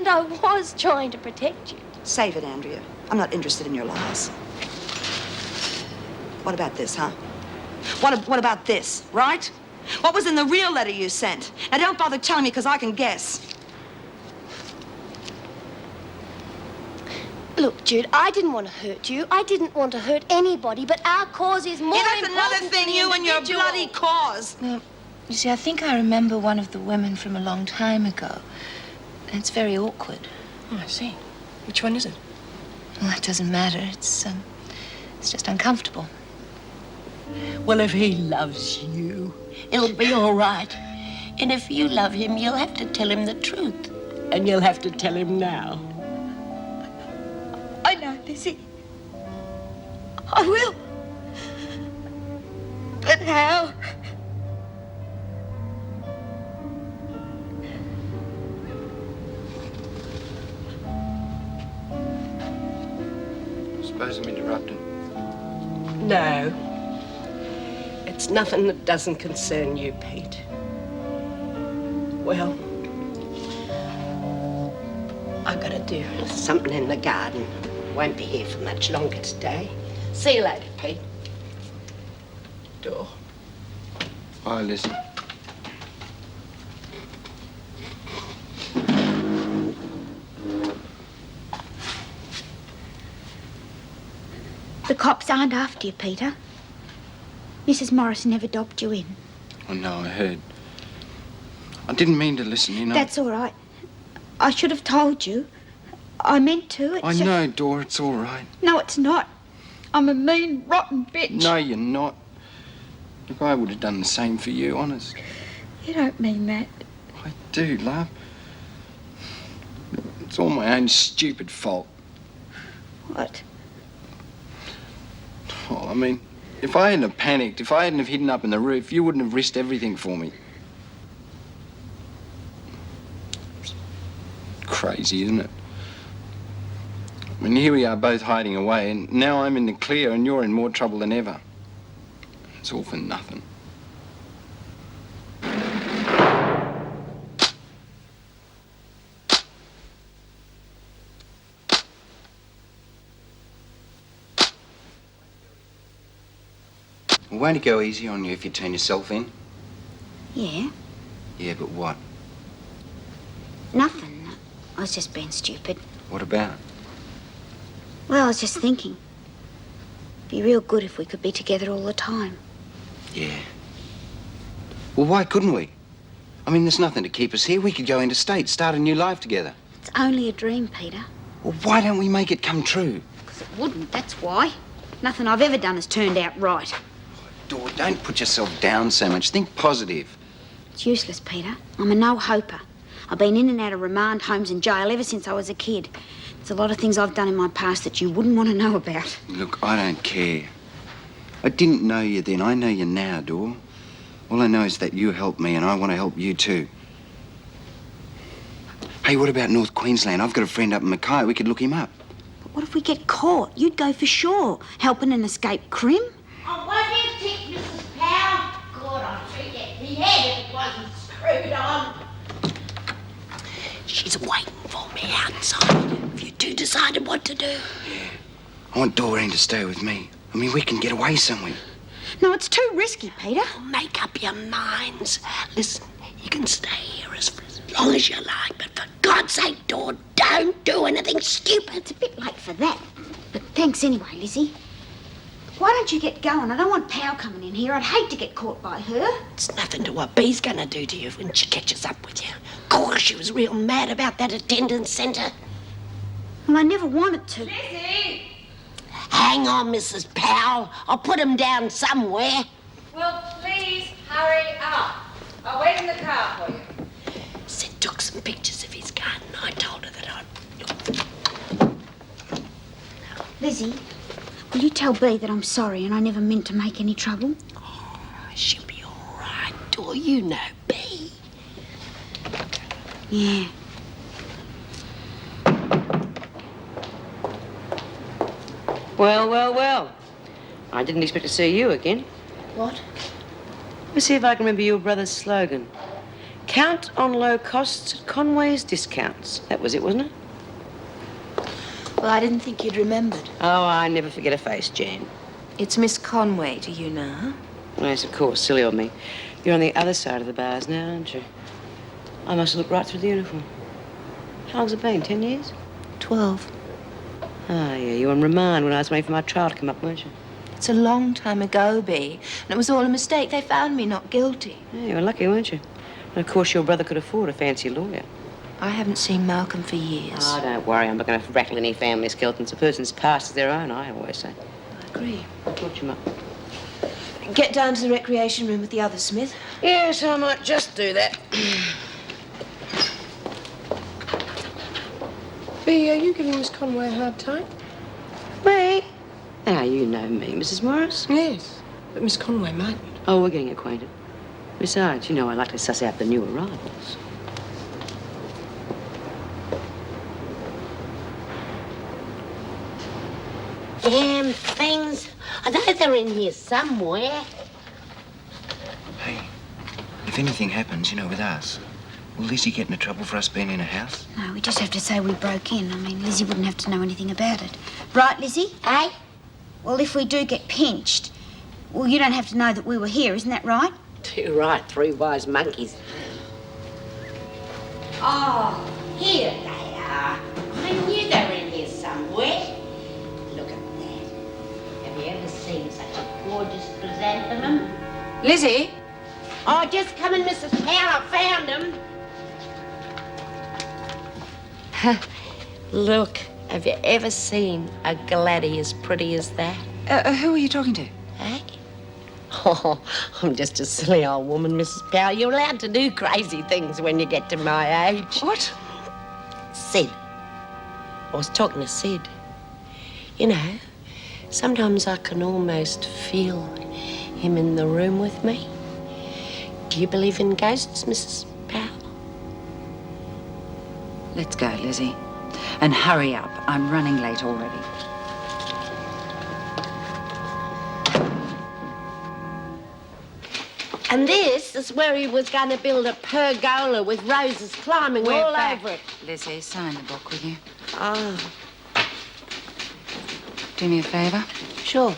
I was trying to protect you. Save it, Andrea. I'm not interested in your lies. What about this, huh? What about this, right? What was in the real letter you sent? Now, don't bother telling me, because I can guess. Look, Jude, I didn't want to hurt you. I didn't want to hurt anybody, but our cause is more important. Yeah, that's another thing, you and your bloody cause. Well, you see, I think I remember one of the women from a long time ago. It's very awkward. Oh, I see. Which one is it? Well, that doesn't matter. It's just uncomfortable. Well, if he loves you, it'll be all right. And if you love him, you'll have to tell him the truth. And you'll have to tell him now. I know, Lizzie. I will. But how? I suppose I'm interrupting. No. It's nothing that doesn't concern you, Pete. Well, I've got to do something in the garden. Won't be here for much longer today. See you later, Pete. Door. Bye, Lizzie. The cops aren't after you, Peter. Mrs. Morris never dobbed you in. Oh, no, I heard. I didn't mean to listen, you know. That's all right. I should have told you. I meant to. It's I know, Dora, it's all right. No, it's not. I'm a mean, rotten bitch. No, you're not. Look, I would have done the same for you, honest. You don't mean that. I do, love. It's all my own stupid fault. What? Oh, I mean, if I hadn't have panicked, if I hadn't have hidden up in the roof, you wouldn't have risked everything for me. Crazy, isn't it? I mean, here we are both hiding away, and now I'm in the clear and you're in more trouble than ever. It's all for nothing. Well, won't it go easy on you if you turn yourself in? Yeah? Yeah, but what? Nothing. I was just being stupid. What about? Well, I was just thinking. It'd be real good if we could be together all the time. Yeah. Well, why couldn't we? I mean, there's nothing to keep us here. We could go interstate, start a new life together. It's only a dream, Peter. Well, why don't we make it come true? Because it wouldn't, that's why. Nothing I've ever done has turned out right. Dora, don't put yourself down so much. Think positive. It's useless, Peter. I'm a no-hoper. I've been in and out of remand homes and jail ever since I was a kid. There's a lot of things I've done in my past that you wouldn't want to know about. Look, I don't care. I didn't know you then. I know you now, Dora. All I know is that you helped me and I want to help you too. Hey, what about North Queensland? I've got a friend up in Mackay. We could look him up. But what if we get caught? You'd go for sure, helping an escaped crim. Oh, what do you think, Mrs. Powell? God, I'd treat that me head if it wasn't screwed on. She's waiting for me outside. Have you two decided what to do? Yeah. I want Doreen to stay with me. I mean, we can get away somewhere. No, it's too risky, Peter. Make up your minds. Listen, you can stay here as long as you like, but for God's sake, Dor, don't do anything stupid. It's a bit late for that. But thanks anyway, Lizzie. Why don't you get going? I don't want Pal coming in here. I'd hate to get caught by her. It's nothing to what Bee's gonna do to you when she catches up with you. Of course, she was real mad about that attendance centre. Well, I never wanted to. Lizzie! Hang on, Mrs. Powell. I'll put him down somewhere. Well, please hurry up. I'll wait in the car for you. Sid took some pictures of his garden. I told her that I'd... Lizzie, will you tell Bea that I'm sorry and I never meant to make any trouble? Oh, she'll be all right, Dor. You know Bea. Yeah. Well, well, well. I didn't expect to see you again. What? Let me see if I can remember your brother's slogan. Count on low costs at Conway's Discounts. That was it, wasn't it? Well, I didn't think you'd remembered. Oh, I never forget a face, Jane. It's Miss Conway to you now. Yes, of course. Silly of me. You're on the other side of the bars now, aren't you? I must have looked right through the uniform. How long's it been? 10 years? 12. Ah, yeah. You were on remand when I was waiting for my trial to come up, weren't you? It's a long time ago, Bea. And it was all a mistake. They found me not guilty. Yeah, you were lucky, weren't you? And, of course, your brother could afford a fancy lawyer. I haven't seen Malcolm for years. Oh, don't worry. I'm not going to rattle any family skeletons. A person's past is their own, I always say. I agree. Watch him up. Get down to the recreation room with the other Smith. Yes, I might just do that. Bea, are you giving Miss Conway a hard time? Me? Now, you know me, Mrs. Morris. Yes, but Miss Conway mightn't. Oh, we're getting acquainted. Besides, you know I like to suss out the new arrivals. Damn things. I know they're in here somewhere. Hey, if anything happens, with us, will Lizzie get into trouble for us being in a house? No, we just have to say we broke in. I mean, Lizzie wouldn't have to know anything about it. Right, Lizzie? Eh? Well, if we do get pinched, well, you don't have to know that we were here, isn't that right? Too right, three wise monkeys. Oh, here they are. I knew they were in here somewhere. Look at that. Have you ever seen such a gorgeous chrysanthemum? Lizzie? Oh, just come in, Mrs. Powell. I found them. Look, have you ever seen a gladdie as pretty as that? Who are you talking to? Eh? Oh, I'm just a silly old woman, Mrs. Powell. You're allowed to do crazy things when you get to my age. What? Sid. I was talking to Sid. You know, sometimes I can almost feel him in the room with me. Do you believe in ghosts, Mrs. Powell? Let's go, Lizzie. And hurry up. I'm running late already. And this is where he was going to build a pergola with roses climbing We're all back. over it. Lizzie, sign the book, will you? Oh, Do me a favour. sure.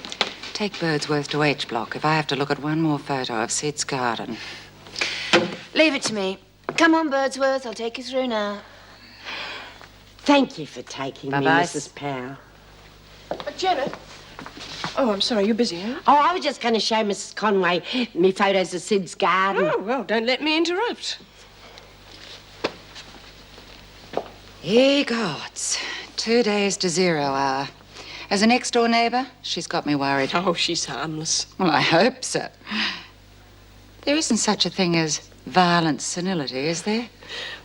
Take Birdsworth to H Block if I have to look at one more photo of Sid's garden. Leave it to me. Come on, Birdsworth. I'll take you through now. Thank you for taking me, Bye-bye. Mrs. Powell. Janet? Oh, I'm sorry, you're busy, huh? Oh, I was just going to show Mrs. Conway me photos of Sid's garden. Oh, well, don't let me interrupt. Ye gods. 2 days to 0 hour. As a next-door neighbour, she's got me worried. Oh, she's harmless. Well, I hope so. There isn't such a thing as violent senility, is there?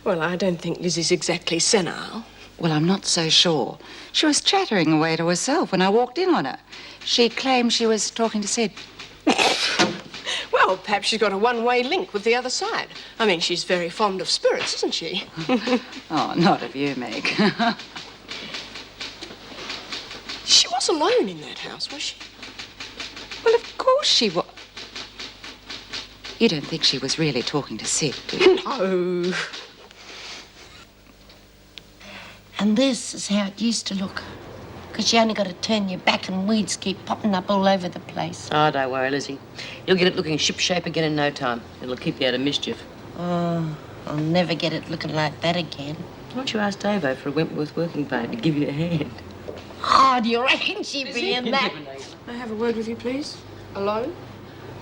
Well, I don't think Lizzie's exactly senile. Well, I'm not so sure. She was chattering away to herself when I walked in on her. She claimed she was talking to Sid. Well, perhaps she's got a one-way link with the other side. I mean, she's very fond of spirits, isn't she? Oh, not of you, Meg. She was alone in that house, was she? Well, of course she was. You don't think she was really talking to Sid, do you? No. And this is how it used to look. Because you only got to turn your back and weeds keep popping up all over the place. Oh, don't worry, Lizzie. You'll get it looking shipshape again in no time. It'll keep you out of mischief. Oh, I'll never get it looking like that again. Why don't you ask Davo for a Wentworth working party to give you a hand? Oh, do you reckon she'd be in that? May I have a word with you, please? Alone?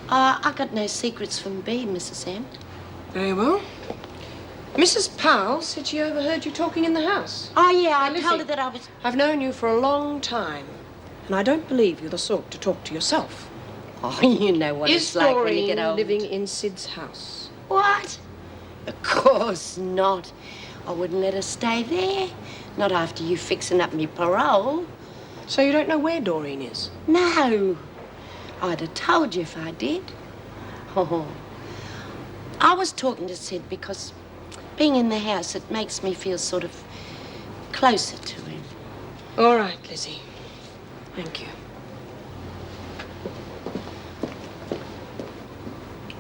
I got no secrets from Bea, Mrs. M. Very well. Mrs. Powell said she overheard you talking in the house. Oh, yeah, I Lizzie. told her that I was... I've known you for a long time, and I don't believe you're the sort to talk to yourself. Oh, you know what Is it's like when you Doreen get old. living in Sid's house? What? Of course not. I wouldn't let her stay there. Not after you fixing up me parole. So you don't know where Doreen is? No. I'd have told you if I did. Oh. I was talking to Sid because being in the house, it makes me feel sort of closer to him. All right, Lizzie. Thank you.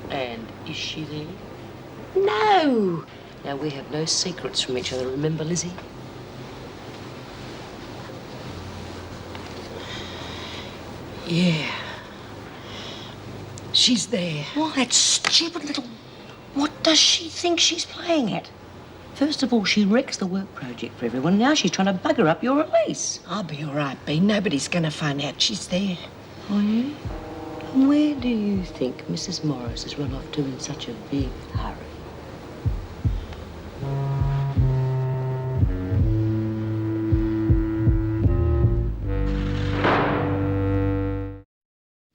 And is she there? No. Now, we have no secrets from each other, remember, Lizzie? Yeah. She's there. Why, that stupid little... What does she think she's playing at? First of all, she wrecks the work project for everyone. Now she's trying to bugger up your release. I'll be all right, Bea. Nobody's going to find out she's there. Are you? And where do you think Mrs. Morris has run off to in such a big hurry?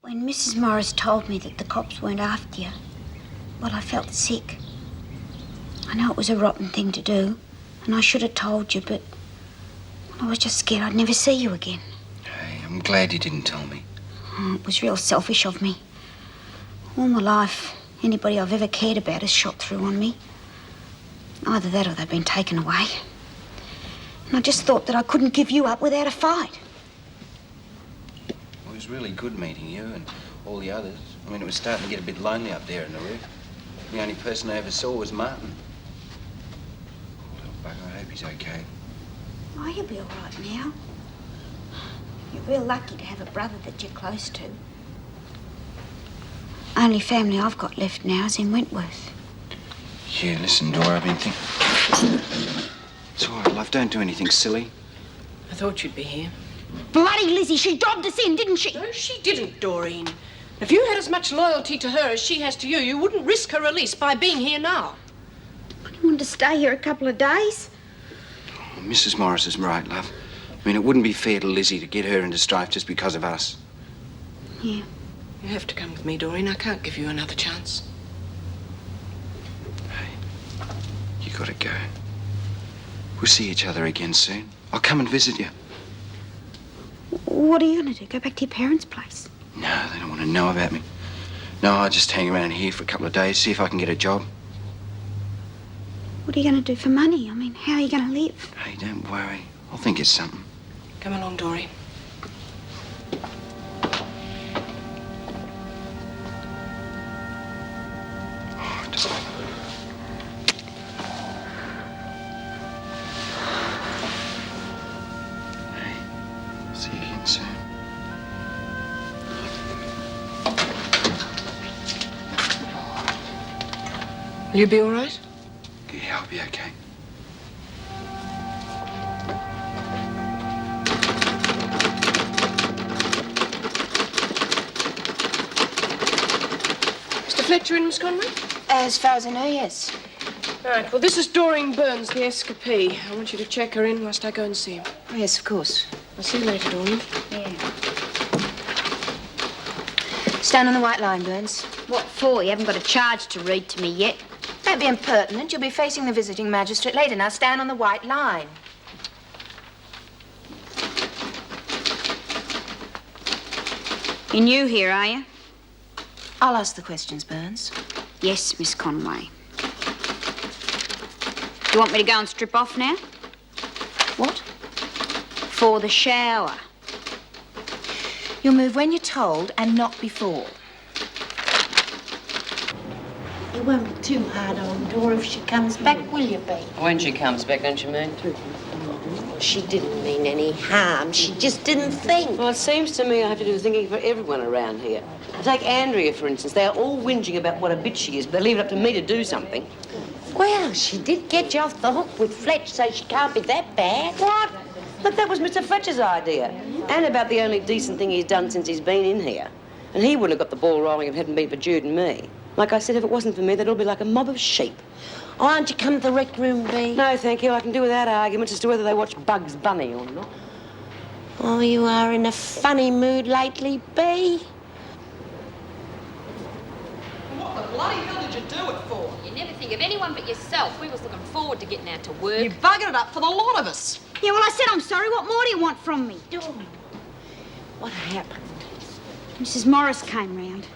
When Mrs. Morris told me that the cops weren't after you, well, I felt sick. I know it was a rotten thing to do, and I should have told you, but I was just scared I'd never see you again. Hey, I'm glad you didn't tell me. Oh, it was real selfish of me. All my life, anybody I've ever cared about has shot through on me. Either that or they've been taken away. And I just thought that I couldn't give you up without a fight. It was really good meeting you and all the others. I mean, it was starting to get a bit lonely up there in the roof. The only person I ever saw was Martin. Little bugger, I hope he's okay. Oh, you'll be all right now. You're real lucky to have a brother that you're close to. Only family I've got left now is in Wentworth. Yeah, listen, Dora, I've been thinking... It's all right, love, don't do anything silly. I thought you'd be here. Bloody Lizzie, she dobbed us in, didn't she? No, she didn't, Doreen. If you had as much loyalty to her as she has to you, you wouldn't risk her release by being here now. I didn't want to stay here a couple of days. Oh, Mrs. Morris is right, love. I mean, it wouldn't be fair to Lizzie to get her into strife just because of us. Yeah. You have to come with me, Doreen. I can't give you another chance. Hey, you gotta go. We'll see each other again soon. I'll come and visit you. What are you going to do? Go back to your parents' place? No, they don't want to know about me. No, I'll just hang around here for a couple of days, see if I can get a job. What are you going to do for money? I mean, how are you going to live? Hey, don't worry. I'll think it's something. Come along, Doreen. Oh, darling. Hey, see you again soon. Will you be all right? Yeah, I'll be okay. Mr. Fletcher in, Miss Conway? As far as I know, yes. All right, well, this is Doreen Burns, the escapee. I want you to check her in whilst I go and see him. Oh, yes, of course. I'll see you later, Doreen. Yeah. Stand on the white line, Burns. What for? You haven't got a charge to read to me yet. Don't be impertinent. You'll be facing the visiting magistrate later. Now stand on the white line. You're new here, are you? I'll ask the questions, Burns. Yes, Miss Conway. You want me to go and strip off now? What? For the shower. You'll move when you're told and not before. You won't be too hard on Dora if she comes back, will you, Bea? When she comes back, don't you mean? She didn't mean any harm. She just didn't think. Well, it seems to me I have to do the thinking for everyone around here. Take Andrea, for instance. They are all whinging about what a bitch she is, but they leave it up to me to do something. Well, she did get you off the hook with Fletch, so she can't be that bad. What? Look, that was Mr. Fletcher's idea. And about the only decent thing he's done since he's been in here. And he wouldn't have got the ball rolling if it hadn't been for Jude and me. Like I said, if it wasn't for me, they'd all be like a mob of sheep. Oh, aren't you come to the rec room, Bea? No, thank you. I can do without arguments as to whether they watch Bugs Bunny or not. Oh, you are in a funny mood lately, Bea. What the bloody hell did you do it for? You never think of anyone but yourself. We was looking forward to getting out to work. You buggered it up for the lot of us. Yeah, well, I said I'm sorry. What more do you want from me? What happened? Mrs. Morris came round.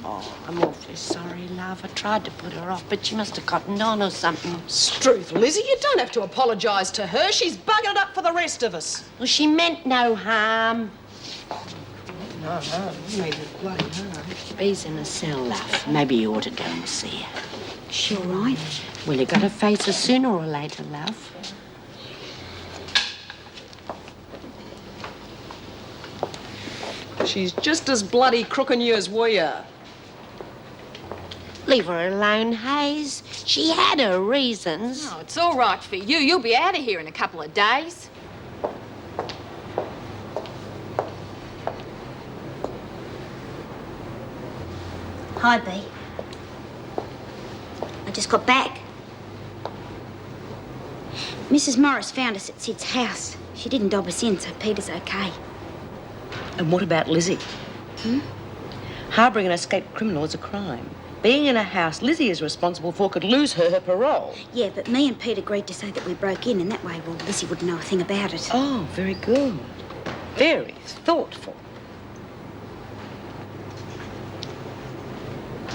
Oh, I'm awfully sorry, love. I tried to put her off, but she must have cottoned on or something. Struth, Lizzie, you don't have to apologise to her. She's buggered it up for the rest of us. Well, she meant no harm. No, you made it bloody hard. Bea's in a cell, love. Maybe you ought to go and see her. Is she all right? Well, you got to face her sooner or later, love. She's just as bloody crooking you as we are. Leave her alone, Hayes. She had her reasons. Oh, it's all right for you. You'll be out of here in a couple of days. Hi, Bea. I just got back. Mrs. Morris found us at Sid's house. She didn't dob us in, so Peter's okay. And what about Lizzie? Harbouring an escaped criminal is a crime. Being in a house Lizzie is responsible for could lose her parole. Yeah, but me and Pete agreed to say that we broke in, and that way, well, Lizzie wouldn't know a thing about it. Oh, very good. Very thoughtful.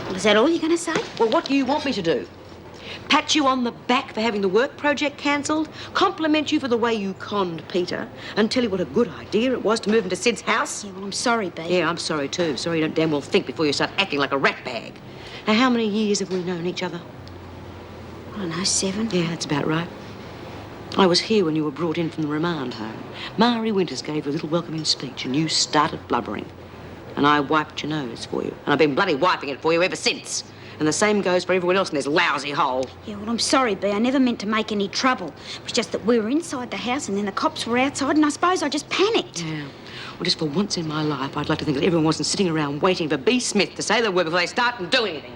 Well, is that all you're going to say? Well, what do you want me to do? Pat you on the back for having the work project cancelled? Compliment you for the way you conned Peter? And tell you what a good idea it was to move into Sid's house? Yeah, well, I'm sorry, Bea. Yeah, I'm sorry too. Sorry you don't damn well think before you start acting like a rat bag. Now, how many years have we known each other? I don't know, 7. Yeah, that's about right. I was here when you were brought in from the remand home. Mari Winters gave you a little welcoming speech and you started blubbering. And I wiped your nose for you. And I've been bloody wiping it for you ever since. And the same goes for everyone else in this lousy hole. Yeah, well, I'm sorry, Bea. I never meant to make any trouble. It was just that we were inside the house and then the cops were outside and I suppose I just panicked. Yeah. Well, just for once in my life, I'd like to think that everyone wasn't sitting around waiting for B. Smith to say the word before they start and do anything.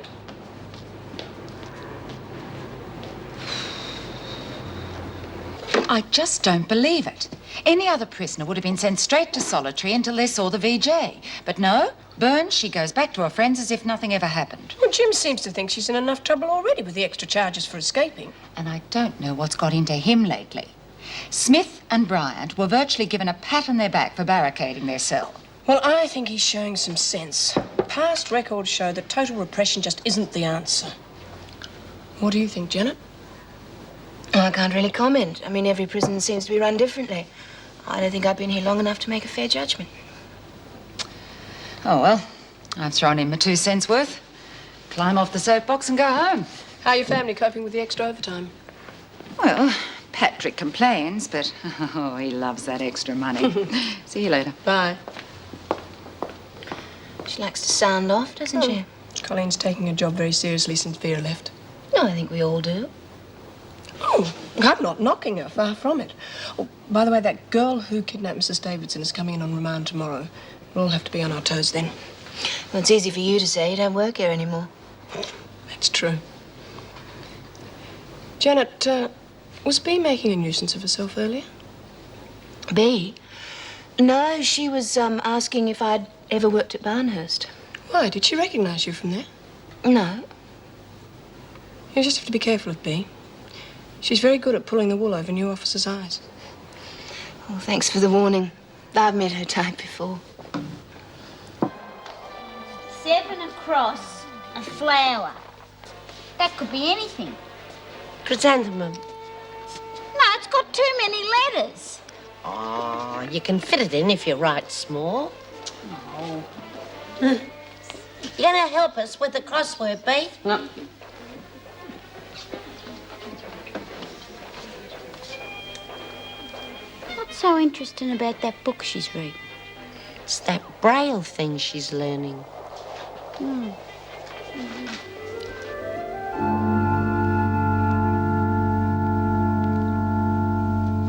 I just don't believe it. Any other prisoner would have been sent straight to solitary until they saw the VJ. But no, Burns, she goes back to her friends as if nothing ever happened. Well, Jim seems to think she's in enough trouble already with the extra charges for escaping. And I don't know what's got into him lately. Smith and Bryant were virtually given a pat on their back for barricading their cell. Well, I think he's showing some sense. Past records show that total repression just isn't the answer. What do you think, Janet? I can't really comment. I mean, every prison seems to be run differently. I don't think I've been here long enough to make a fair judgment. Oh, well, I've thrown in my 2 cents worth. Climb off the soapbox and go home. How are your family coping with the extra overtime? Well, Patrick complains, but oh, he loves that extra money. See you later. Bye. She likes to sound off, doesn't she? Colleen's taking her job very seriously since Vera left. No, I think we all do. Oh, I'm not knocking her, far from it. Oh, by the way, that girl who kidnapped Mrs. Davidson is coming in on remand tomorrow. We'll all have to be on our toes then. Well, it's easy for you to say. You don't work here anymore. That's true. Janet, was Bea making a nuisance of herself earlier? Bea? No, she was asking if I'd ever worked at Barnhurst. Why? Did she recognise you from there? No. You just have to be careful with Bea. She's very good at pulling the wool over new officers' eyes. Well, thanks for the warning. I've met her type before. 7 across, a flower. That could be anything. Chrysanthemum. No, it's got too many letters. Oh, you can fit it in if you write small. No. You gonna help us with the crossword, Bea? No. What's so interesting about that book she's reading? It's that Braille thing she's learning.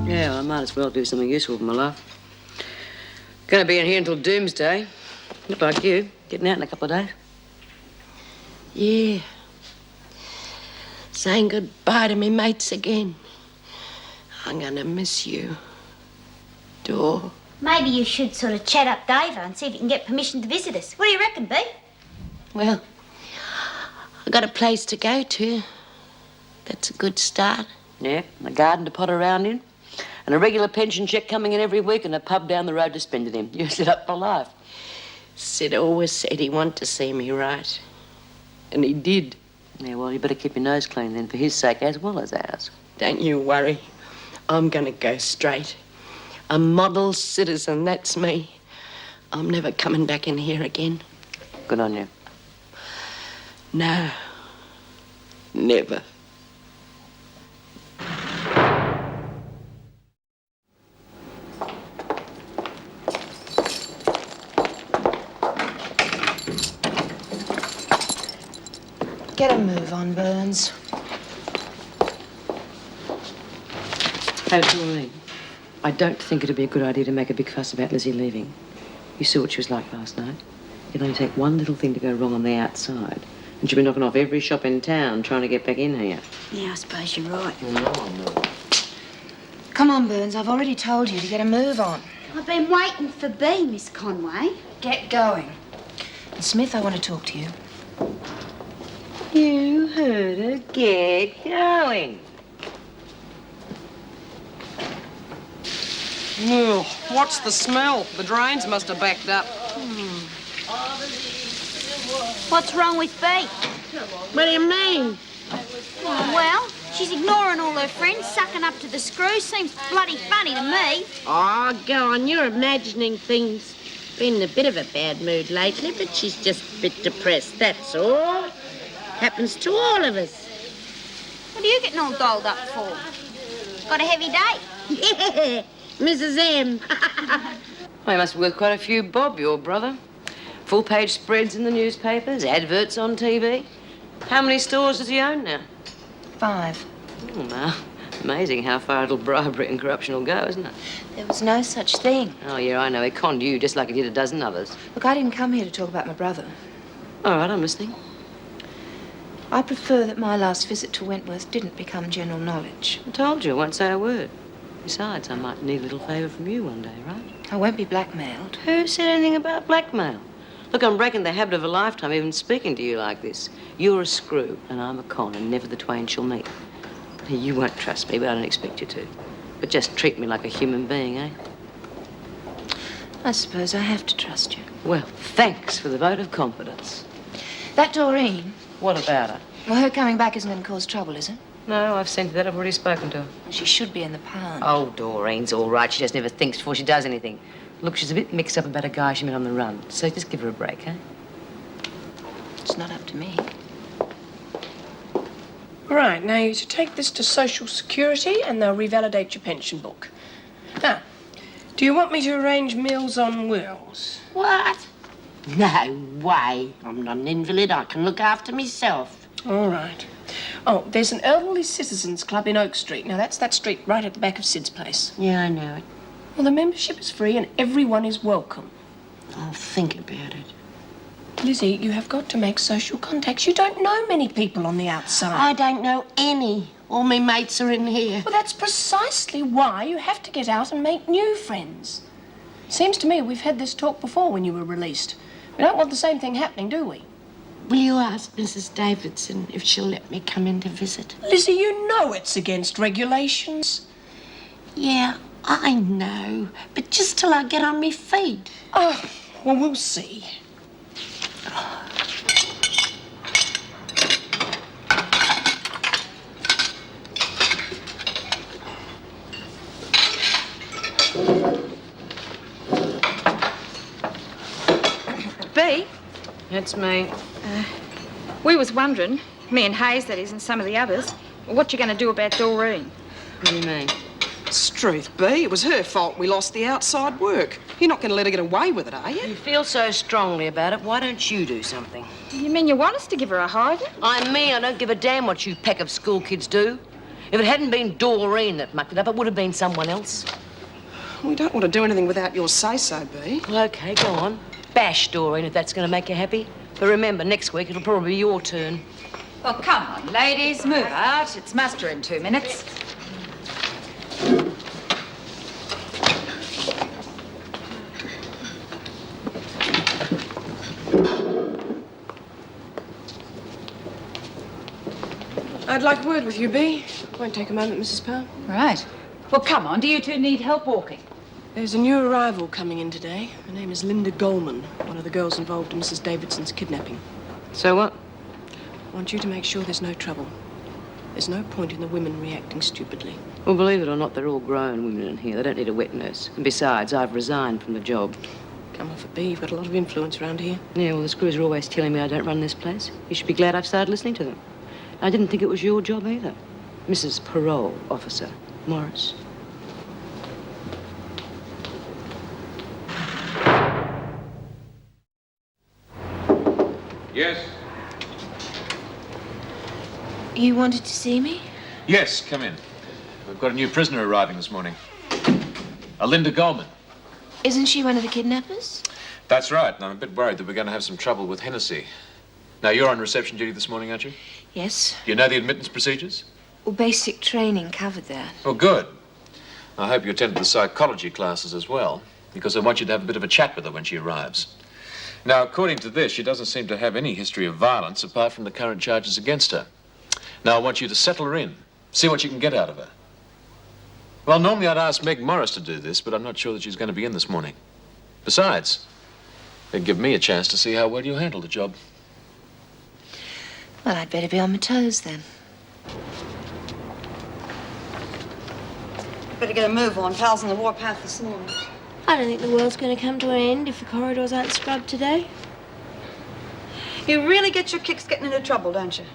Yeah, well, I might as well do something useful with my life. Gonna be in here until doomsday. Look like you, getting out in a couple of days. Yeah. Saying goodbye to me mates again. I'm gonna miss you. Dor. Maybe you should sort of chat up Dava and see if you can get permission to visit us. What do you reckon, Bea? Well, I got a place to go to. That's a good start. Yeah, and a garden to pot around in. And a regular pension cheque coming in every week and a pub down the road to spend it in. You're set up for life. Sid always said he wanted to see me right. And he did. Yeah, well, you better keep your nose clean then, for his sake as well as ours. Don't you worry. I'm gonna go straight. A model citizen, that's me. I'm never coming back in here again. Good on you. No. Never. Get a move on, Burns. Hey, Doreen, I don't think it'd be a good idea to make a big fuss about Lizzie leaving. You saw what she was like last night. It'll only take one little thing to go wrong on the outside, and she'll be knocking off every shop in town trying to get back in here. Yeah, I suppose you're right. No, I'm not. Come on, Burns. I've already told you to get a move on. I've been waiting for B, Miss Conway. Get going. And Smith, I want to talk to you. You heard her. Get going. Ugh, what's the smell? The drains must have backed up. What's wrong with B? What do you mean? Well, she's ignoring all her friends, sucking up to the screw. Seems bloody funny to me. Oh, go on. You're imagining things. Been in a bit of a bad mood lately, but she's just a bit depressed, that's all. Happens to all of us. What are you getting all dolled up for? Got a heavy day? Yeah, Mrs. M. Well, he must be worth quite a few bob, your brother. Full-page spreads in the newspapers, adverts on TV. How many stores does he own now? 5. Oh, now, amazing how far a little bribery and corruption will go, isn't it? There was no such thing. Oh, yeah, I know. He conned you just like he did a dozen others. Look, I didn't come here to talk about my brother. All right, I'm listening. I prefer that my last visit to Wentworth didn't become general knowledge. I told you, I won't say a word. Besides, I might need a little favour from you one day, right? I won't be blackmailed. Who said anything about blackmail? Look, I'm breaking the habit of a lifetime even speaking to you like this. You're a screw, and I'm a con, and never the twain shall meet. You won't trust me, but I don't expect you to. But just treat me like a human being, eh? I suppose I have to trust you. Well, thanks for the vote of confidence. That Doreen, What about her? well, her coming back isn't going to cause trouble, is it? No, I've sent her that. I've already spoken to her. She should be in the pound. Oh, Doreen's all right. She just never thinks before she does anything. Look, she's a bit mixed up about a guy she met on the run. So just give her a break, eh? It's not up to me. Right, now you should take this to Social Security and they'll revalidate your pension book. Now, do you want me to arrange meals on wheels? What? No way. I'm not an invalid. I can look after myself. All right. Oh, there's an elderly citizens club in Oak Street. Now, that's that street right at the back of Sid's place. Yeah, I know it. Well, the membership is free and everyone is welcome. I'll think about it. Lizzie, you have got to make social contacts. You don't know many people on the outside. I don't know any. All my mates are in here. Well, that's precisely why you have to get out and make new friends. Seems to me we've had this talk before when you were released. We don't want the same thing happening, do we? Will you ask Mrs. Davidson if she'll let me come in to visit? Lizzie, you know it's against regulations. Yeah, I know. But just till I get on my feet. Oh, well, we'll see. B, That's me. we was wondering, me and Hayes, that is, and some of the others, what you going to do about Doreen? What do you mean? Struth, B, it was her fault we lost the outside work. You're not going to let her get away with it, are you? You feel so strongly about it, why don't you do something? You mean you want us to give her a hiding? I mean, I don't give a damn what you pack of school kids do. If it hadn't been Doreen that mucked it up, it would have been someone else. We don't want to do anything without your say-so, B. Well, OK, go on. Bash Doreen if that's going to make you happy. But remember, next week it'll probably be your turn. Well, come on, ladies, move out. It's muster in 2 minutes. I'd like a word with you, B. Won't take a moment, Mrs. Pearl. Right. Well, come on. Do you two need help walking? There's a new arrival coming in today. Her name is Linda Goldman, one of the girls involved in Mrs. Davidson's kidnapping. So what? I want you to make sure there's no trouble. There's no point in the women reacting stupidly. Well, believe it or not, they're all grown women in here. They don't need a wet nurse. And besides, I've resigned from the job. Come off it, B. You've got a lot of influence around here. Yeah, well, the screws are always telling me I don't run this place. You should be glad I've started listening to them. I didn't think it was your job either. Mrs. Parole Officer Morris. Yes? You wanted to see me? Yes, come in. We've got a new prisoner arriving this morning. Linda Goldman. Isn't she one of the kidnappers? That's right, and I'm a bit worried that we're going to have some trouble with Hennessy. Now, you're on reception duty this morning, aren't you? Yes. Do you know the admittance procedures? Well, basic training covered that. Oh, good. I hope you attended the psychology classes as well, because I want you to have a bit of a chat with her when she arrives. Now, according to this, she doesn't seem to have any history of violence apart from the current charges against her. Now, I want you to settle her in, see what you can get out of her. Well, normally I'd ask Meg Morris to do this, but I'm not sure that she's going to be in this morning. Besides, it'd give me a chance to see how well you handle the job. Well, I'd better be on my toes then. Better get a move on. Pal's on the warpath this morning. I don't think the world's going to come to an end if the corridors aren't scrubbed today. You really get your kicks getting into trouble, don't you?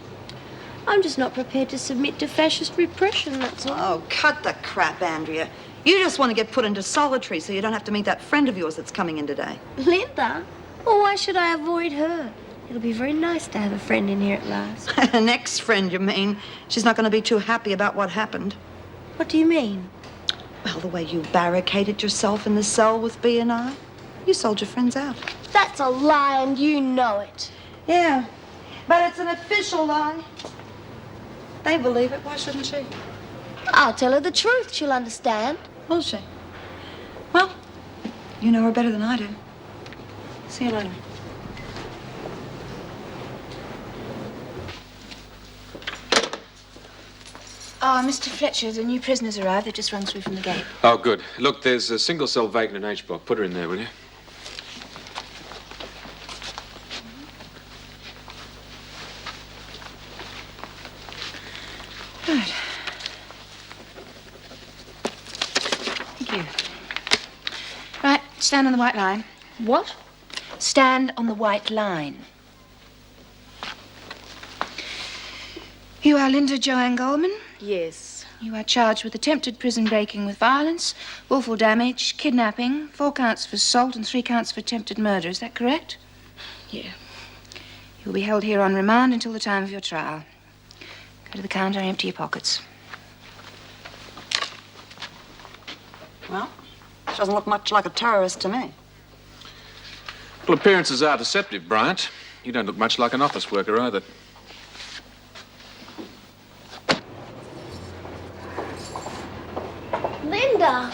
I'm just not prepared to submit to fascist repression, that's all. Oh, cut the crap, Andrea. You just want to get put into solitary so you don't have to meet that friend of yours that's coming in today. Linda? Well, why should I avoid her? It'll be very nice to have a friend in here at last. An ex-friend, you mean? She's not going to be too happy about what happened. What do you mean? Well, the way you barricaded yourself in the cell with B and I. You sold your friends out. That's a lie, and you know it. Yeah, but it's an official lie. They believe it. Why shouldn't she? I'll tell her the truth. She'll understand. Will she? Well, you know her better than I do. See you later. Oh, Mr. Fletcher, the new prisoner's arrived. They've just run through from the gate. Oh, good. Look, there's a single cell vacant in H block. Put her in there, will you? Right. Thank you. Right, stand on the white line. What? Stand on the white line. You are Linda Joanne Goldman? Yes. You are charged with attempted prison breaking with violence, willful damage, kidnapping, 4 counts for assault and 3 counts for attempted murder. Is that correct? Yeah. You'll be held here on remand until the time of your trial. Go to the counter and empty your pockets. Well, she doesn't look much like a terrorist to me. Well, appearances are deceptive, Bryant. You don't look much like an office worker either. Linda!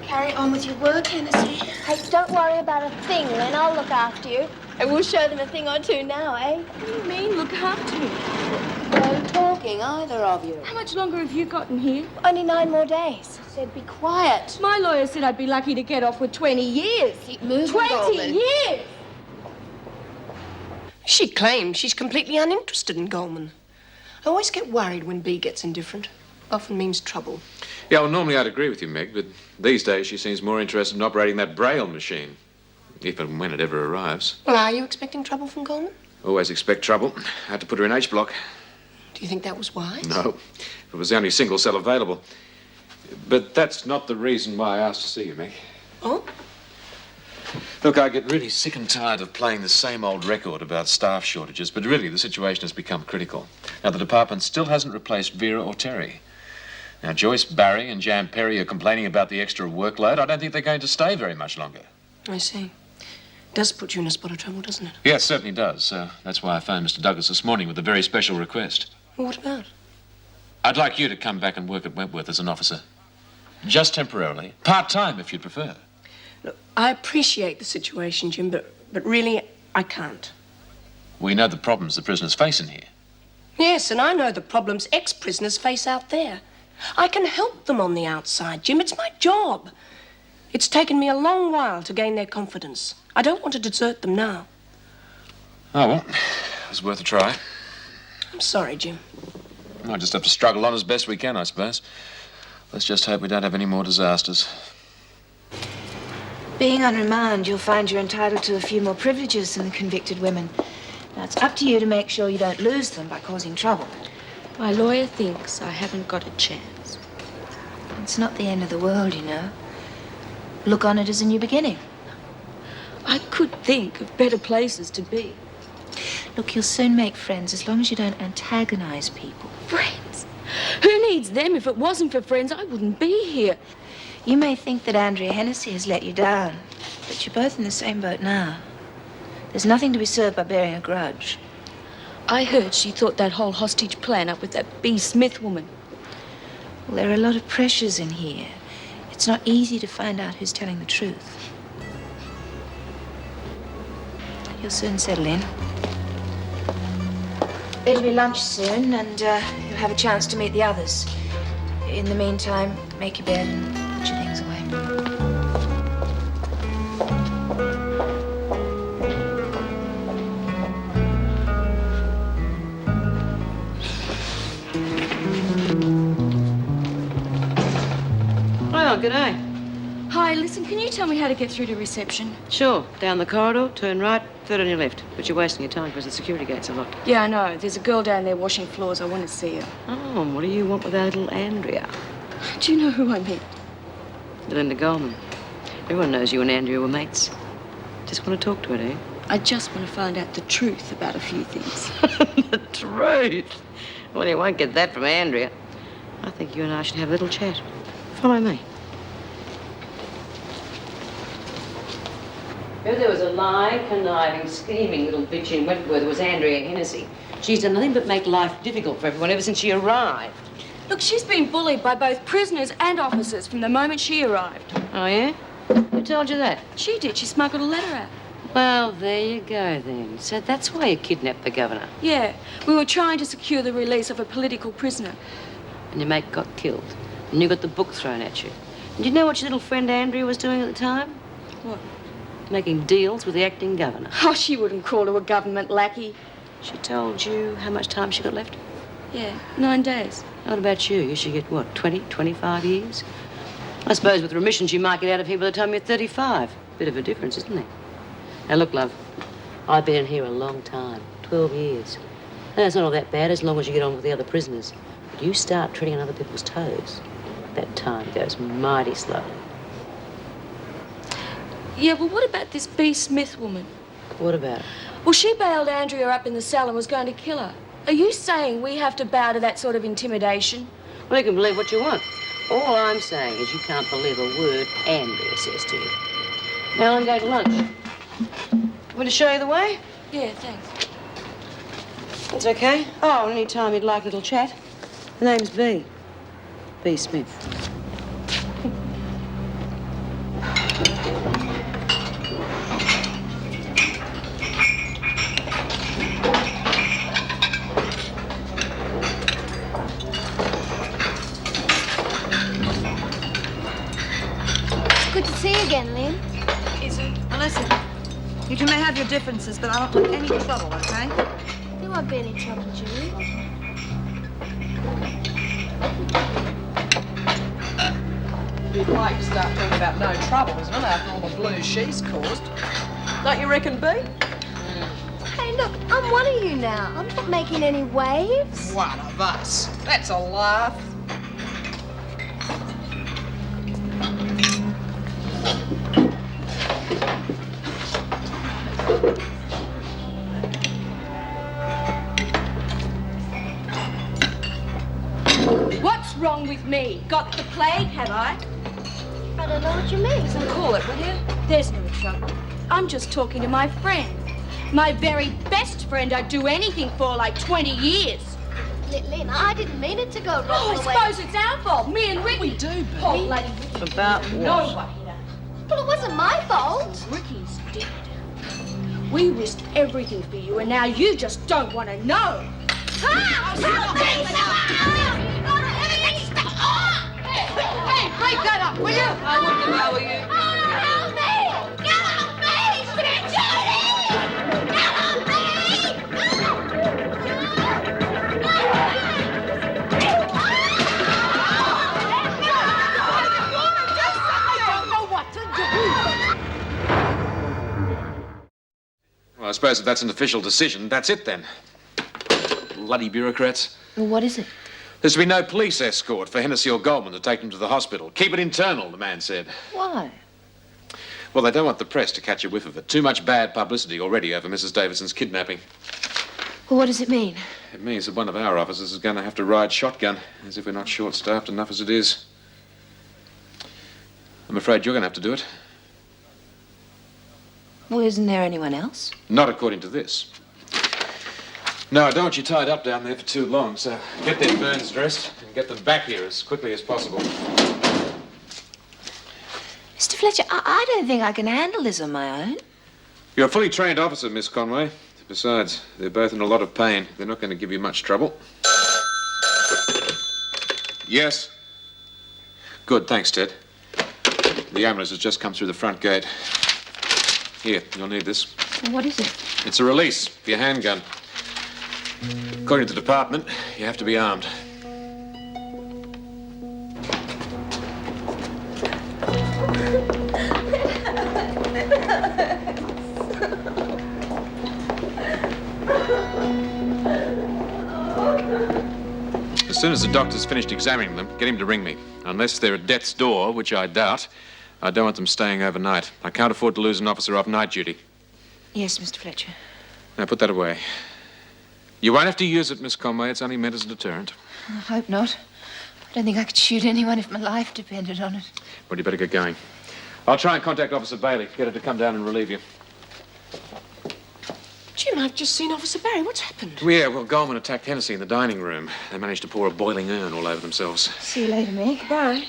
Carry on with your work, Hennessy. Hey, don't worry about a thing, Len. I'll look after you. And we'll show them a thing or two now, eh? What do you mean, look after me? No talking, either of you. How much longer have you got in here? Only 9 more days. Said be quiet. My lawyer said I'd be lucky to get off with 20 years. Keep moving, 20 Goldman. years! She claims she's completely uninterested in Goldman. I always get worried when B gets indifferent. Often means trouble. Yeah, well, normally I'd agree with you, Meg, but these days she seems more interested in operating that Braille machine. If and when it ever arrives. Well, are you expecting trouble from Goldman? Always expect trouble. I had to put her in H block. Do you think that was wise? No, it was the only single cell available. But that's not the reason why I asked to see you, Meg. Oh? Look, I get really sick and tired of playing the same old record about staff shortages, but really the situation has become critical. Now, the department still hasn't replaced Vera or Terry. Now, Joyce Barry and Jan Perry are complaining about the extra workload. I don't think they're going to stay very much longer. I see. Does put you in a spot of trouble, doesn't it? Yes, certainly does. That's why I phoned Mr. Douglas this morning with a very special request. Well, what about? I'd like you to come back and work at Wentworth as an officer. Just temporarily. Part-time, if you'd prefer. Look, I appreciate the situation, Jim, but really, I can't. We know the problems the prisoners face in here. Yes, and I know the problems ex-prisoners face out there. I can help them on the outside, Jim. It's my job. It's taken me a long while to gain their confidence. I don't want to desert them now. Oh, well, it was worth a try. I'm sorry, Jim. I'll just have to struggle on as best we can, I suppose. Let's just hope we don't have any more disasters. Being on remand, you'll find you're entitled to a few more privileges than the convicted women. Now, it's up to you to make sure you don't lose them by causing trouble. My lawyer thinks I haven't got a chance. It's not the end of the world, you know. Look on it as a new beginning. I could think of better places to be. Look, you'll soon make friends as long as you don't antagonize people. Friends? Who needs them? If it wasn't for friends, I wouldn't be here. You may think that Andrea Hennessy has let you down, but you're both in the same boat now. There's nothing to be served by bearing a grudge. I heard she thought that whole hostage plan up with that B. Smith woman. Well, there are a lot of pressures in here. It's not easy to find out who's telling the truth. You'll soon settle in. It'll be lunch soon, and you'll have a chance to meet the others. In the meantime, make your bed and put your things away. Oh, g'day. Hi, listen, can you tell me how to get through to reception? Sure. Down the corridor, turn right, third on your left. But you're wasting your time because the security gates are locked. Yeah, I know. There's a girl down there washing floors. I want to see her. Oh, and what do you want with our little Andrea? Do you know who I mean? Belinda Goldman. Everyone knows you and Andrea were mates. Just want to talk to her, do you? I just want to find out the truth about a few things. The truth? Well, you won't get that from Andrea. I think you and I should have a little chat. Follow me. If there was a lying, conniving, scheming little bitch in Wentworth, it was Andrea Hennessy. She's done nothing but make life difficult for everyone ever since she arrived. Look, she's been bullied by both prisoners and officers from the moment she arrived. Oh, yeah? Who told you that? She did. She smuggled a letter out. Well, there you go, then. So that's why you kidnapped the governor. Yeah, we were trying to secure the release of a political prisoner. And your mate got killed. And you got the book thrown at you. And you know what your little friend Andrea was doing at the time? What? Making deals with the acting governor. Oh, she wouldn't call to a government lackey. She told you how much time she got left? Yeah, 9 days. What about you? You should get, what, 20, 25 years? I suppose with remissions you might get out of here by the time you're 35. Bit of a difference, isn't there? Now, look, love, I've been in here a long time, 12 years. And it's not all that bad as long as you get on with the other prisoners. But you start treading on other people's toes, that time goes mighty slow. Yeah, well, what about this B. Smith woman? What about her? Well, she bailed Andrea up in the cell and was going to kill her. Are you saying we have to bow to that sort of intimidation? Well, you can believe what you want. All I'm saying is you can't believe a word Andrea says to you. Now I'm going to lunch. Want me to show you the way? Yeah, thanks. That's okay. Oh, any time you'd like a little chat. The name's B. B. Smith. Good to see you again, Lynn. Is it? Now listen, you two may have your differences, but I don't want any trouble, okay? There won't be any trouble, Julie. You'd like to start talking about no trouble, isn't it, after all the blues she's caused? Don't you reckon, B? Hey, look, I'm one of you now. I'm not making any waves. One of us. That's a laugh. What's wrong with me? Got the plague, have I? I don't know what you mean. Listen, call it, will you? There's no trouble. I'm just talking to my friend. My very best friend I'd do anything for like 20 years. Lynn, I didn't mean it to go wrong. Oh, I the way- suppose it's our fault. Me and Ricky. We do, B. Poor bloody Ricky. About what? Nobody. Well, it wasn't my fault. Ricky's dead. We risked everything for you, and now you just don't want to know. Hey, break that up, will you? I wouldn't if I were you. Help me! Help me! Julie! Help Well, I suppose if that's an official decision, that's it then. bloody bureaucrats. Well, what is it? There's to be no police escort for Hennessy or Goldman to take them to the hospital. Keep it internal, the man said. Why? Well, they don't want the press to catch a whiff of it. Too much bad publicity already over Mrs. Davidson's kidnapping. Well, what does it mean? It means that one of our officers is going to have to ride shotgun, as if we're not short-staffed enough as it is. I'm afraid you're going to have to do it. Well, isn't there anyone else? Not according to this. No, I don't want you tied up down there for too long, so get their burns dressed and get them back here as quickly as possible. Mr. Fletcher, I don't think I can handle this on my own. You're a fully trained officer, Miss Conway. Besides, they're both in a lot of pain. They're not going to give you much trouble. Yes? Good, thanks, Ted. The ambulance has just come through the front gate. Here, you'll need this. What is it? It's a release for your handgun. According to the department, you have to be armed. As soon as the doctor's finished examining them, get him to ring me. Unless they're at death's door, which I doubt, I don't want them staying overnight. I can't afford to lose an officer off night duty. Yes, Mr. Fletcher. Now, put that away. You won't have to use it, Miss Conway. It's only meant as a deterrent. I hope not. I don't think I could shoot anyone if my life depended on it. Well, you better get going. I'll try and contact Officer Bailey. Get her to come down and relieve you. Jim, I've just seen Officer Barry. What's happened? Well, yeah, well, Goldman attacked Hennessy in the dining room. They managed to pour a boiling urn all over themselves. See you later, Meg. Bye.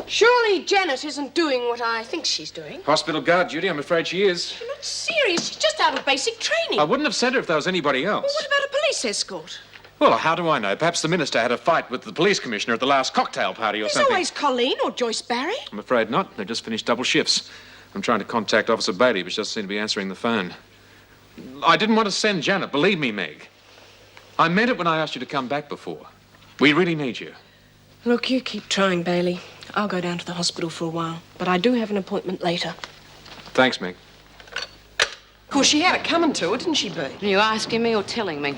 Surely Janet isn't doing what I think she's doing. Hospital guard duty, I'm afraid she is. You're not serious. She's just out of basic training. I wouldn't have sent her if there was anybody else. Well, what about a police escort? Well, how do I know? Perhaps the minister had a fight with the police commissioner at the last cocktail party or There's something. always Colleen or Joyce Barry. I'm afraid not. They've just finished double shifts. I'm trying to contact Officer Bailey, but she doesn't seem to be answering the phone. I didn't want to send Janet, believe me, Meg. I meant it when I asked you to come back before. We really need you. Look, you keep trying, Bailey. I'll go down to the hospital for a while, but I do have an appointment later. Thanks, Meg. Of course, she had it coming to her, didn't she, Bea? Are you asking me or telling me?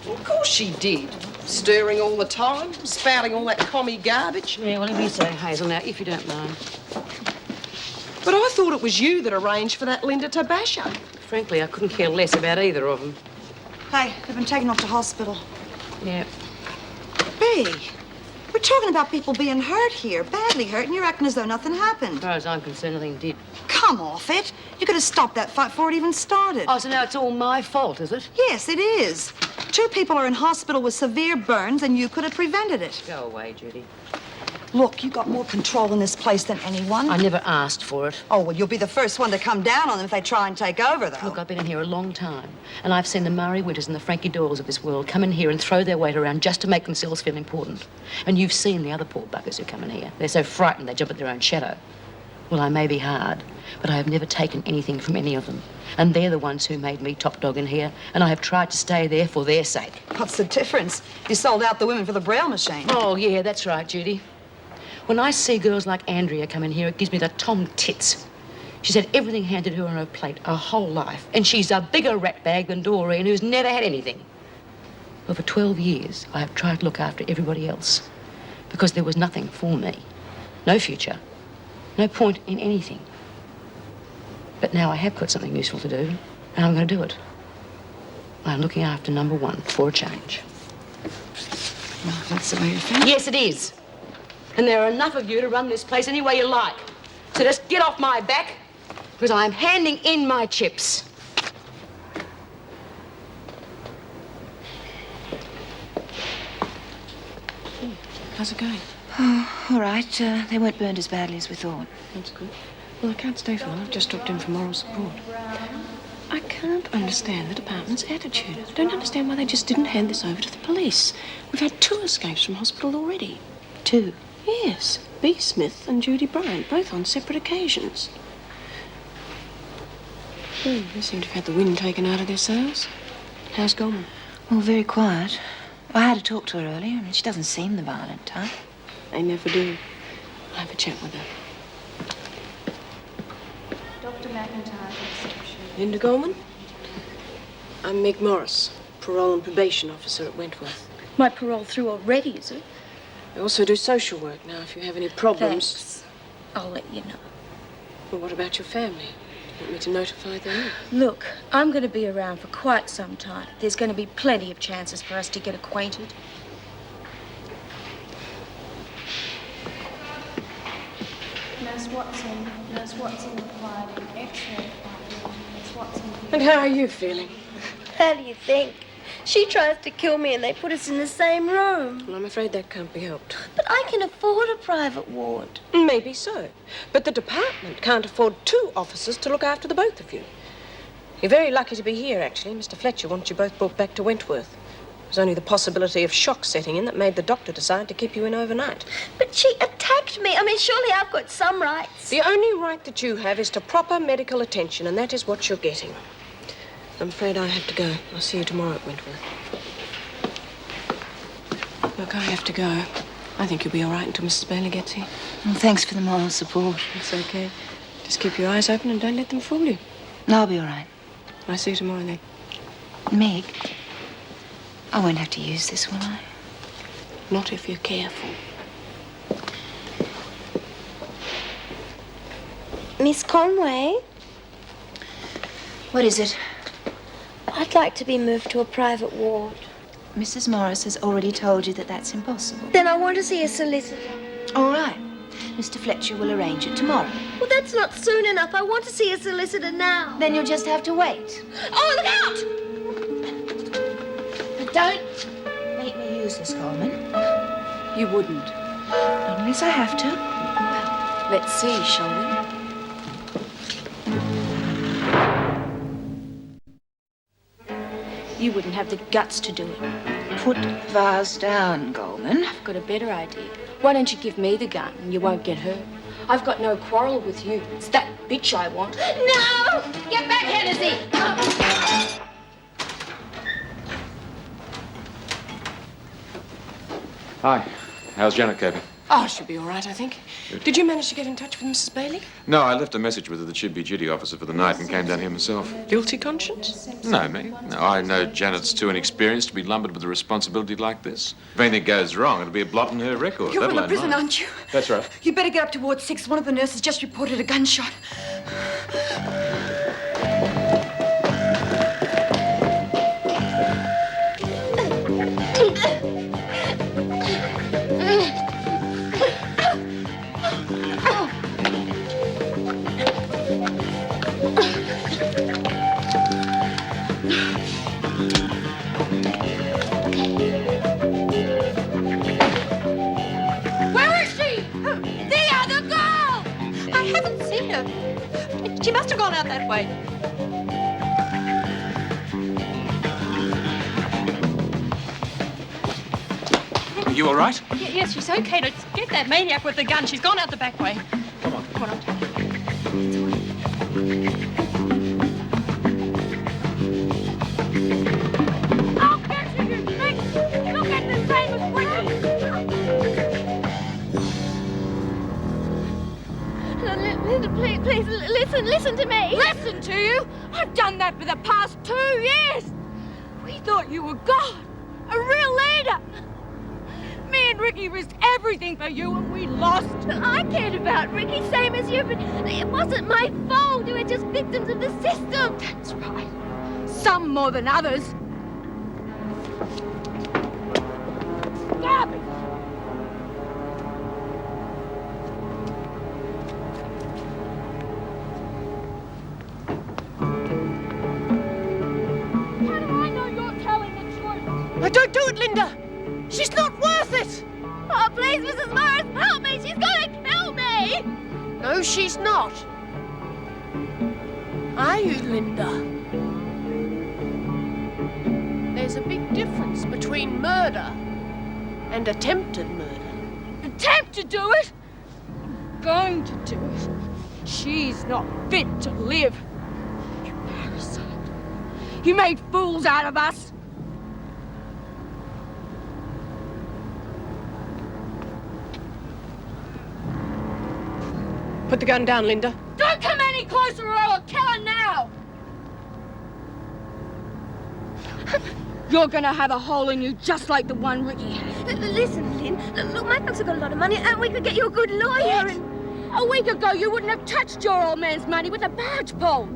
Of course she did. Stirring all the time, spouting all that commie garbage. Yeah, well, if you say, Hazel, now, if you don't mind. But I thought it was you that arranged for that Linda Tabasha. Frankly, I couldn't care less about either of them. Hey, they've been taken off to hospital. Yeah. Bea, we're talking about people being hurt here, badly hurt, and you're acting as though nothing happened. As far as I'm concerned, nothing did. Come off it. You could have stopped that fight before it even started. Oh, so now it's all my fault, is it? Yes, it is. 2 people are in hospital with severe burns, and you could have prevented it. Go away, Judy. Look, you got more control in this place than anyone. I never asked for it. Oh, well, you'll be the first one to come down on them if they try and take over, though. Look, I've been in here a long time, and I've seen the Murray Winters and the Frankie Doyles of this world come in here and throw their weight around just to make themselves feel important. And you've seen the other poor buggers who come in here. They're so frightened they jump at their own shadow. Well, I may be hard, but I have never taken anything from any of them. And they're the ones who made me top dog in here, and I have tried to stay there for their sake. What's the difference? You sold out the women for the Braille machine. Oh, yeah, that's right, Judy. When I see girls like Andrea come in here, it gives me the tom tits. She's had everything handed to her on her plate her whole life, and she's a bigger ratbag than Doreen, who's never had anything. Well, for 12 years, I have tried to look after everybody else, because there was nothing for me. No future. No point in anything. But now I have got something useful to do, and I'm going to do it. I'm looking after number 1 for a change. Well, that's the way you feel. Yes, it is. And there are enough of you to run this place any way you like. So just get off my back, because I'm handing in my chips. How's it going? Oh, all right. They weren't burned as badly as we thought. That's good. Well, I can't stay for long. I've just dropped in for moral support. I can't understand the department's attitude. I don't understand why they just didn't hand this over to the police. We've had 2 escapes from hospital already. 2? Yes. B. Smith and Judy Bryant, both on separate occasions. They seem to have had the wind taken out of their sails. How's Goldman? Well, very quiet. I had a talk to her earlier, and she doesn't seem the violent type. They never do. I'll have a chat with her. Dr. McIntyre, reception. Linda Goldman? I'm Meg Morris, parole and probation officer at Wentworth. My parole through already, is it? I also do social work now, if you have any problems. Thanks. I'll let you know. Well, what about your family? Want me to notify them? Look, I'm going to be around for quite some time. There's going to be plenty of chances for us to get acquainted. Nurse Watson required an X-ray. Nurse Watson. And how are you feeling? How do you think? She tries to kill me and they put us in the same room. Well, I'm afraid that can't be helped. But I can afford a private ward. Maybe so. But the department can't afford 2 officers to look after the both of you. You're very lucky to be here, actually. Mr. Fletcher wants you both brought back to Wentworth. It was only the possibility of shock setting in that made the doctor decide to keep you in overnight. But she attacked me. I mean, surely I've got some rights. The only right that you have is to proper medical attention, and that is what you're getting. I'm afraid I have to go. I'll see you tomorrow at Wentworth. Look, I have to go. I think you'll be all right until Mrs. Bailey gets here. Well, thanks for the moral support. It's okay. Just keep your eyes open and don't let them fool you. I'll be all right. I'll see you tomorrow then. Meg, I won't have to use this, will I? Not if you're careful. Miss Conway? What is it? I'd like to be moved to a private ward. Mrs. Morris has already told you that that's impossible. Then I want to see a solicitor. All right. Mr. Fletcher will arrange it tomorrow. Well, that's not soon enough. I want to see a solicitor now. Then you'll just have to wait. Oh, look out! But don't make me use this, Coleman. You wouldn't. Not unless I have to. Well, let's see, shall we? You wouldn't have the guts to do it. Put the vase down, Goldman. I've got a better idea. Why don't you give me the gun and you won't get hurt? I've got no quarrel with you. It's that bitch I want. No! Get back, Hennessy! Hi. How's Janet coping? Oh, she'll be all right, I think. Did you manage to get in touch with Mrs. Bailey? No, I left a message with her that she'd be duty officer for the night and came down here myself. Guilty conscience? No, me. No, I know Janet's too inexperienced to be lumbered with a responsibility like this. If anything goes wrong, it'll be a blot in her record. You're from the let alone prison, mine. aren't you? That's right. You better get up to Ward 6. One of the nurses just reported a gunshot. She must have gone out that way. Are you all right? Yes, she's okay. Now, get that maniac with the gun. She's gone out the back way. Come on. Come on, I'll take you. I'll catch you, you snake! Look at the same as Linda, please, listen to me. Listen to you? I've done that for the past 2 years. We thought you were God, a real leader. Me and Ricky risked everything for you and we lost. I cared about Ricky, same as you, but it wasn't my fault. We were just victims of the system. That's right. Some more than others. Garbage. How do I know you're telling the truth? Now, don't do it, Linda. She's not worth it. Oh, please, Mrs. Morris, help me. She's gonna kill me. No, she's not. Are you, Linda? There's a big difference between murder and attempted murder. Attempt to do it? I'm going to do it. She's not fit to live. You parasite. You made fools out of us. Put the gun down, Linda. Don't come any closer or I'll kill her now. You're gonna have a hole in you just like the one Ricky had. Listen, Lynn. Look, my folks have got a lot of money, and we could get you a good lawyer. And a week ago, you wouldn't have touched your old man's money with a barge pole.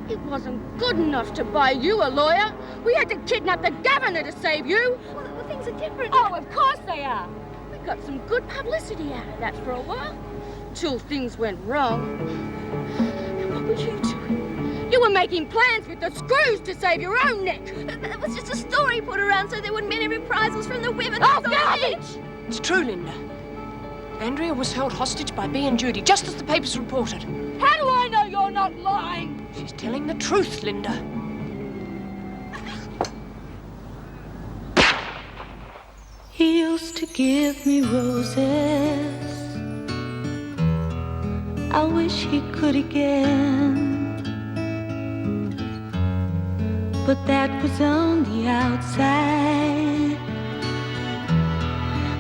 It wasn't good enough to buy you a lawyer. We had to kidnap the governor to save you. Well, things are different. Oh, of course they are. We got some good publicity out of that for a while, till things went wrong. And what were you doing? You were making plans with the screws to save your own neck. That was just a story put around so there wouldn't be any reprisals from the women. Oh, garbage! It's true, Linda. Andrea was held hostage by B and Judy, just as the papers reported. How do I know you're not lying? She's telling the truth, Linda. He used to give me roses. I wish he could again. But that was on the outside,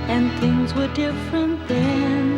and things were different then.